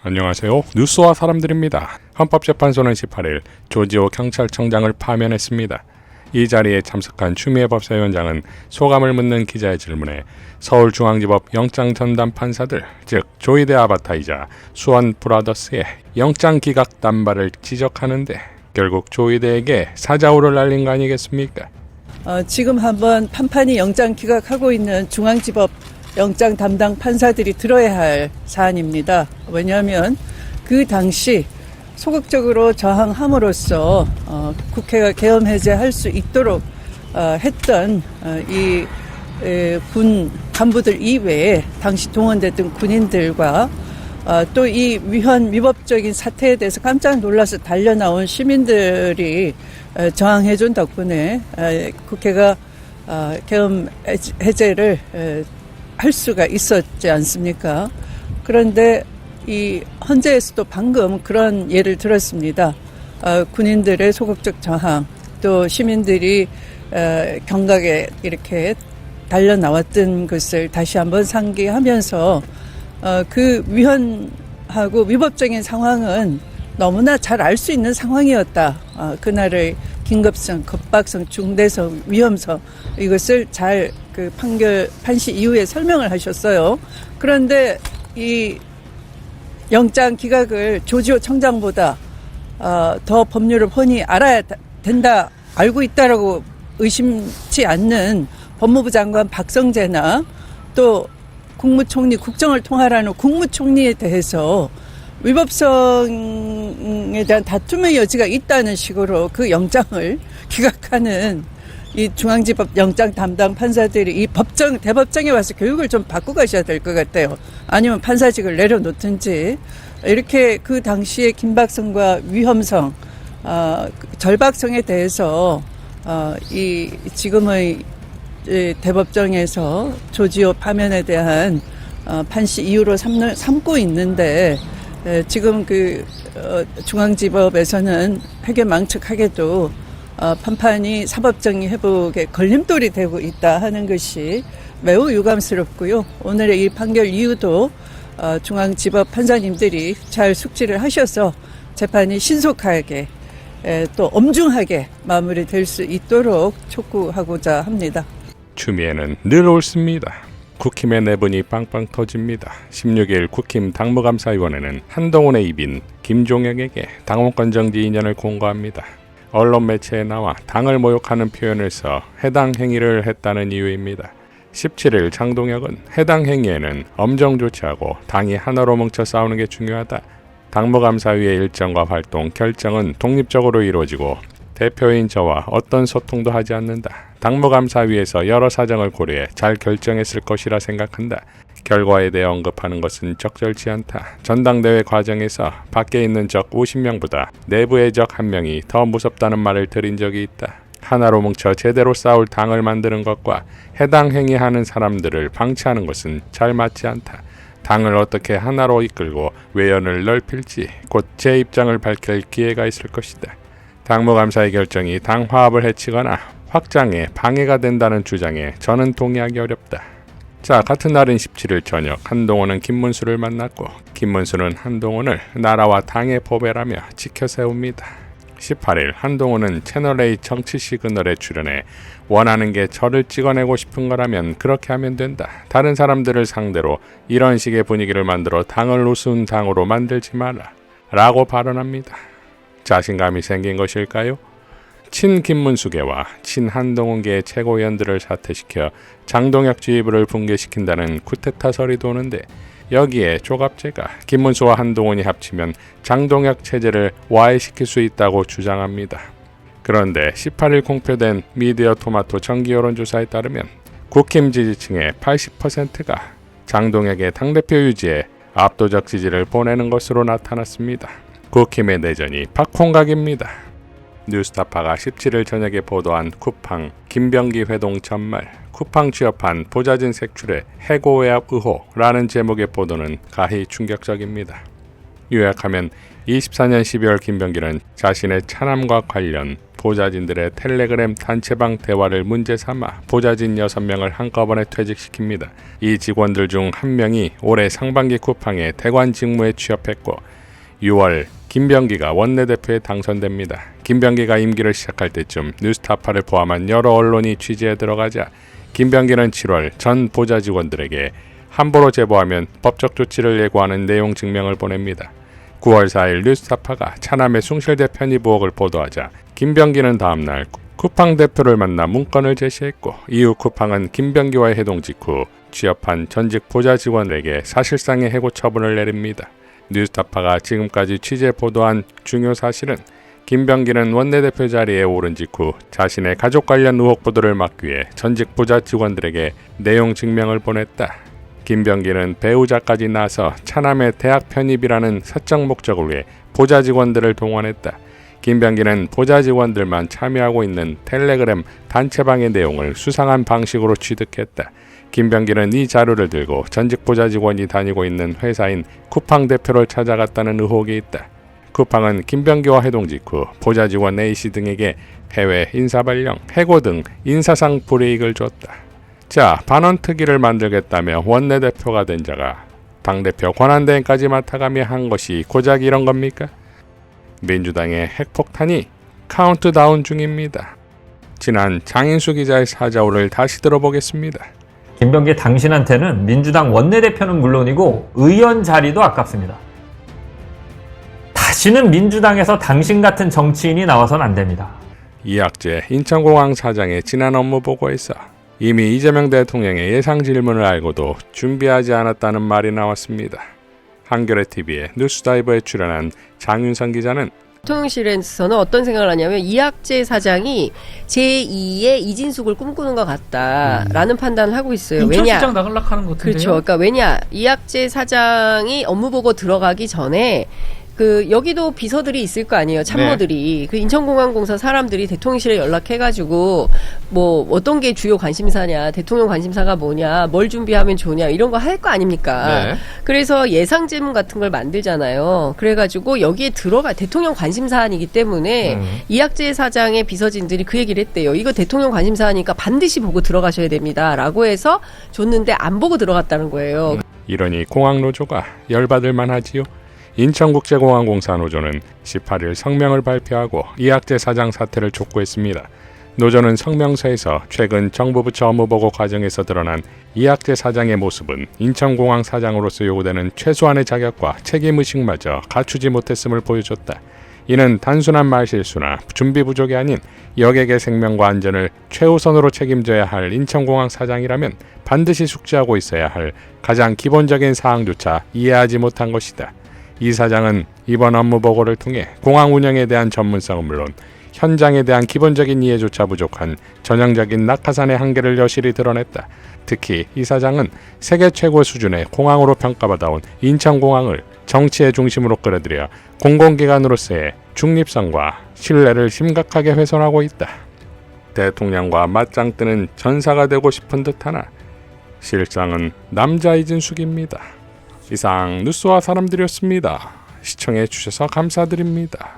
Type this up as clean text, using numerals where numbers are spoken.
안녕하세요. 뉴스와 사람들입니다. 헌법재판소는 18일 조지호 경찰청장을 파면했습니다. 이 자리에 참석한 추미애 법사위원장은 소감을 묻는 기자의 질문에 서울중앙지법 영장전담 판사들, 즉 조이대 아바타이자 수원 브라더스의 영장 기각 남발을 지적하는데 결국 조이대에게 사자우를 날린 거 아니겠습니까? 지금 한번 판판이 영장 기각하고 있는 중앙지법 영장 담당 판사들이 들어야 할 사안입니다. 왜냐하면 그 당시 소극적으로 저항함으로써 국회가 계엄 해제할 수 있도록 했던 이 군 간부들 이외에 당시 동원됐던 군인들과 또 이 위법적인 사태에 대해서 깜짝 놀라서 달려나온 시민들이 저항해준 덕분에 국회가 계엄 해제를 할 수가 있었지 않습니까? 그런데 이 헌재에서도 방금 그런 예를 들었습니다. 군인들의 소극적 저항, 또 시민들이 경각에 이렇게 달려 나왔던 것을 다시 한번 상기하면서 그 위헌하고 위법적인 상황은 너무나 잘 알 수 있는 상황이었다. 그날의 긴급성, 급박성, 중대성, 위험성 이것을 잘 그 판시 이후에 설명을 하셨어요. 그런데 이 영장 기각을 조지호 청장보다 더 법률을 훤히 알아야 된다, 알고 있다라고 의심치 않는 법무부 장관 박성재나 또 국무총리, 국정을 통할하는 국무총리에 대해서 위법성에 대한 다툼의 여지가 있다는 식으로 그 영장을 기각하는 이 중앙지법 영장 담당 판사들이 이 대법정에 와서 교육을 좀 받고 가셔야 될 것 같아요. 아니면 판사직을 내려놓든지. 이렇게 그 당시의 긴박성과 위험성, 절박성에 대해서 이 지금의 대법정에서 조지호 파면에 대한 판시 이유로 삼고 있는데, 지금 그 중앙지법에서는 회계망측하게도 판판이 사법정의 회복에 걸림돌이 되고 있다 하는 것이 매우 유감스럽고요. 오늘의 이 판결 이유도 중앙지법 판사님들이 잘 숙지를 하셔서 재판이 신속하게 또 엄중하게 마무리될 수 있도록 촉구하고자 합니다. 추미애는 늘 옳습니다. 국힘의 내분이 빵빵 터집니다. 16일 국힘 당무감사위원회는 한동훈의 입인 김종혁에게 당원권 정지 2년을 공고합니다. 언론 매체에 나와 당을 모욕하는 표현을 써 해당 행위를 했다는 이유입니다. 17일 장동혁은 해당 행위에는 엄정 조치하고 당이 하나로 뭉쳐 싸우는 게 중요하다. 당무감사위의 일정과 활동, 결정은 독립적으로 이루어지고 대표인 저와 어떤 소통도 하지 않는다. 당무감사위에서 여러 사정을 고려해 잘 결정했을 것이라 생각한다. 결과에 대해 언급하는 것은 적절치 않다. 전당대회 과정에서 밖에 있는 적 50명보다 내부의 적 1명이 더 무섭다는 말을 들은 적이 있다. 하나로 뭉쳐 제대로 싸울 당을 만드는 것과 해당 행위하는 사람들을 방치하는 것은 잘 맞지 않다. 당을 어떻게 하나로 이끌고 외연을 넓힐지 곧 제 입장을 밝힐 기회가 있을 것이다. 당무감사의 결정이 당 화합을 해치거나 확장에 방해가 된다는 주장에 저는 동의하기 어렵다. 자, 같은 날인 17일 저녁 한동훈은 김문수를 만났고 김문수는 한동훈을 나라와 당의 보배라며 지켜세웁니다. 18일 한동훈은 채널A 정치 시그널에 출연해 원하는 게 저를 찍어내고 싶은 거라면 그렇게 하면 된다. 다른 사람들을 상대로 이런 식의 분위기를 만들어 당을 우스운 당으로 만들지 마라 라고 발언합니다. 자신감이 생긴 것일까요? 친 김문수계와 친 한동훈계의 최고위원들을 사퇴시켜 장동혁 지휘부를 붕괴시킨다는 쿠데타설이 도는데 여기에 조갑제가 김문수와 한동훈이 합치면 장동혁 체제를 와해시킬 수 있다고 주장합니다. 그런데 18일 공표된 미디어 토마토 정기 여론조사에 따르면 국힘 지지층의 80%가 장동혁의 당대표 유지에 압도적 지지를 보내는 것으로 나타났습니다. 국힘의 내전이 팍콩각입니다. 뉴스타파가 17일 저녁에 보도한 쿠팡 김병기 회동 전말 쿠팡 취업한 보좌진 색출의 해고 외압 의혹라는 제목의 보도는 가히 충격적입니다. 요약하면 24년 12월 김병기는 자신의 차남과 관련 보좌진들의 텔레그램 단체방 대화를 문제 삼아 보좌진 6명을 한꺼번에 퇴직시킵니다. 이 직원들 중 한 명이 올해 상반기 쿠팡에 대관 직무에 취업했고 6월 김병기가 원내대표에 당선됩니다. 김병기가 임기를 시작할 때쯤 뉴스타파를 포함한 여러 언론이 취재에 들어가자 김병기는 7월 전 보좌 직원들에게 함부로 제보하면 법적 조치를 예고하는 내용 증명을 보냅니다. 9월 4일 뉴스타파가 차남의 숭실대 편입 의혹을 보도하자 김병기는 다음날 쿠팡 대표를 만나 문건을 제시했고 이후 쿠팡은 김병기와의 회동 직후 취업한 전직 보좌 직원에게 사실상의 해고 처분을 내립니다. 뉴스타파가 지금까지 취재 보도한 중요 사실은 김병기는 원내대표 자리에 오른 직후 자신의 가족 관련 의혹 보도를 막기 위해 전직 보좌 직원들에게 내용 증명을 보냈다. 김병기는 배우자까지 나서 차남의 대학 편입이라는 사적 목적을 위해 보좌 직원들을 동원했다. 김병기는 보좌 직원들만 참여하고 있는 텔레그램 단체방의 내용을 수상한 방식으로 취득했다. 김병기는 이 자료를 들고 전직 보좌 직원이 다니고 있는 회사인 쿠팡 대표를 찾아갔다는 의혹이 있다. 쿠팡은 김병기와 회동 직후 보좌 직원 A씨 등에게 해외 인사발령, 해고 등 인사상 불이익을 줬다. 자, 반원특위를 만들겠다며 원내대표가 된 자가 당대표 권한대행까지 맡아가며 한 것이 고작 이런 겁니까? 민주당의 핵폭탄이 카운트다운 중입니다. 지난 장인수 기자의 사자오를 다시 들어보겠습니다. 김병기 당신한테는 민주당 원내대표는 물론이고 의원 자리도 아깝습니다. 다시는 민주당에서 당신 같은 정치인이 나와선 안 됩니다. 이학재 인천공항 사장의 지난 업무 보고에서 이미 이재명 대통령의 예상 질문을 알고도 준비하지 않았다는 말이 나왔습니다. 한겨레 TV의 뉴스다이버에 출연한 장윤선 기자는 대통령실에서는 어떤 생각을 하냐면 이학재 사장이 제2의 이진숙을 꿈꾸는 것 같다라는 판단을 하고 있어요. 인천시장 나가려고 하는 것 같은데요. 그렇죠. 그러니까 왜냐 이학재 사장이 업무 보고 들어가기 전에 여기도 비서들이 있을 거 아니에요. 참모들이. 그 인천공항공사 사람들이 대통령실에 연락해가지고 뭐 어떤 게 주요 관심사냐, 대통령 관심사가 뭐냐, 뭘 준비하면 좋냐 이런 거 할 거 아닙니까? 네. 그래서 예상 질문 같은 걸 만들잖아요. 그래가지고 여기에 들어가 대통령 관심사안이기 때문에 이학재 사장의 비서진들이 그 얘기를 했대요. 이거 대통령 관심사하니까 반드시 보고 들어가셔야 됩니다라고 해서 줬는데 안 보고 들어갔다는 거예요. 이러니 공항노조가 열받을 만하지요. 인천국제공항공사 노조는 18일 성명을 발표하고 이학재 사장 사퇴를 촉구했습니다. 노조는 성명서에서 최근 정부 부처 업무보고 과정에서 드러난 이학재 사장의 모습은 인천공항 사장으로서 요구되는 최소한의 자격과 책임의식마저 갖추지 못했음을 보여줬다. 이는 단순한 말실수나 준비 부족이 아닌 여객의 생명과 안전을 최우선으로 책임져야 할 인천공항 사장이라면 반드시 숙지하고 있어야 할 가장 기본적인 사항조차 이해하지 못한 것이다. 이 사장은 이번 업무 보고를 통해 공항 운영에 대한 전문성은 물론 현장에 대한 기본적인 이해조차 부족한 전형적인 낙하산의 한계를 여실히 드러냈다. 특히 이 사장은 세계 최고 수준의 공항으로 평가받아온 인천공항을 정치의 중심으로 끌어들여 공공기관으로서의 중립성과 신뢰를 심각하게 훼손하고 있다. 대통령과 맞짱 뜨는 전사가 되고 싶은 듯하나 실상은 남자 이진숙입니다. 이상 뉴스와 사람들이었습니다. 시청해 주셔서 감사드립니다.